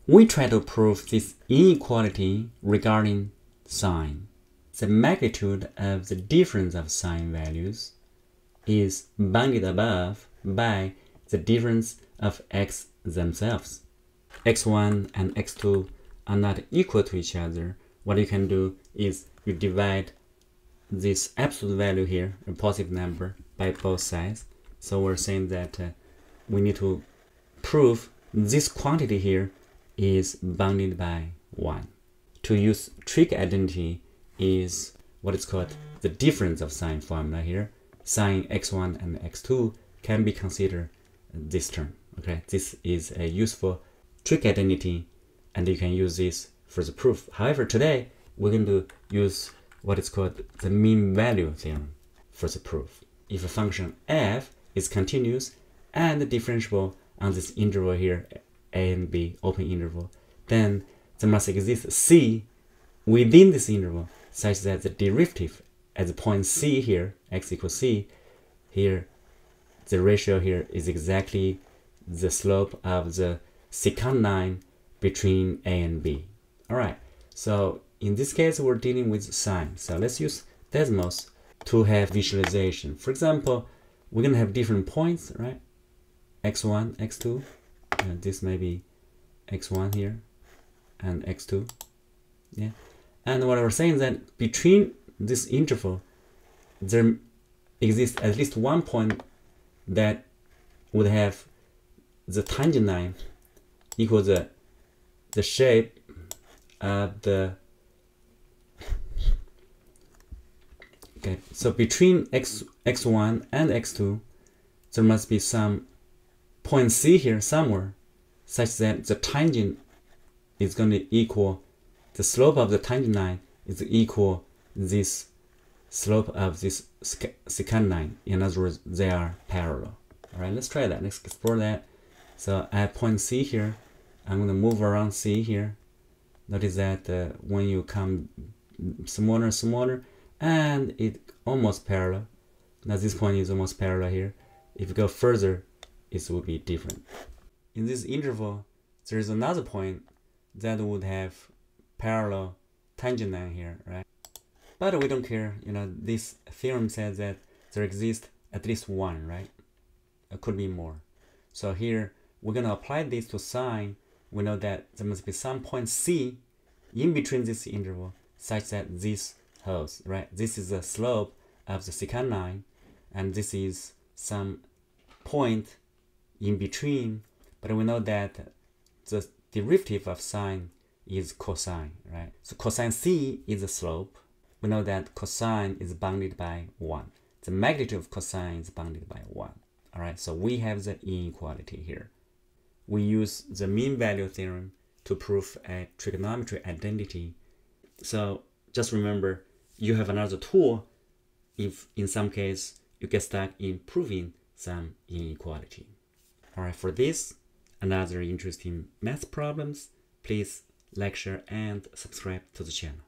we try to prove this inequality regarding sine. The magnitude of the difference of sine values is bounded above by the difference of x themselves. x1 and x2 are not equal to each other. What you can do is you divide this absolute value here, a positive number, by both sides. So we're saying that we need to prove this quantity here is bounded by 1. To use trig identity is what is called the difference of sine formula here. Sine x1 and x2 can be considered this term. Okay, this is a useful trig identity, and you can use this for the proof. However, today we're going to use what is called the mean value theorem for the proof. If a function f is continuous and differentiable on this interval here, a and b, open interval, then there must exist c within this interval such that the derivative at the point c here, x equals c, here the ratio here is exactly the slope of the secant line between a and b. Alright, so in this case we're dealing with sine. So let's use Desmos to have visualization. For example, we're going to have different points, right? x1, x2, and this may be x1 here, and x2. Yeah. And what we're saying is that between this interval, there exists at least one point that would have the tangent line equal the shape of the. Okay, so between x1 and x2, there must be some point C here somewhere, such that the tangent is going to equal the slope of the tangent line is equal this slope of this secant line. In other words, they are parallel. All right, let's try that. Let's explore that. So I have point C here. I'm going to move around C here. Notice that when you come smaller, and it almost parallel. Now this point is almost parallel here. If you go further, it will be different. In this interval, there is another point that would have parallel tangent line here, right? But we don't care. You know, this theorem says that there exists at least one, right? It could be more. So here we're going to apply this to sine. We know that there must be some point C in between this interval such that this holds, right? This is the slope of the secant line, and this is some point in between. But we know that the derivative of sine is cosine, right? So cosine C is the slope. We know that cosine is bounded by 1. The magnitude of cosine is bounded by 1. All right, so we have the inequality here. We use the mean value theorem to prove a trigonometric identity. So just remember, you have another tool if in some case you get stuck in proving some inequality. All right, for this and other interesting math problems, please like, share, and subscribe to the channel.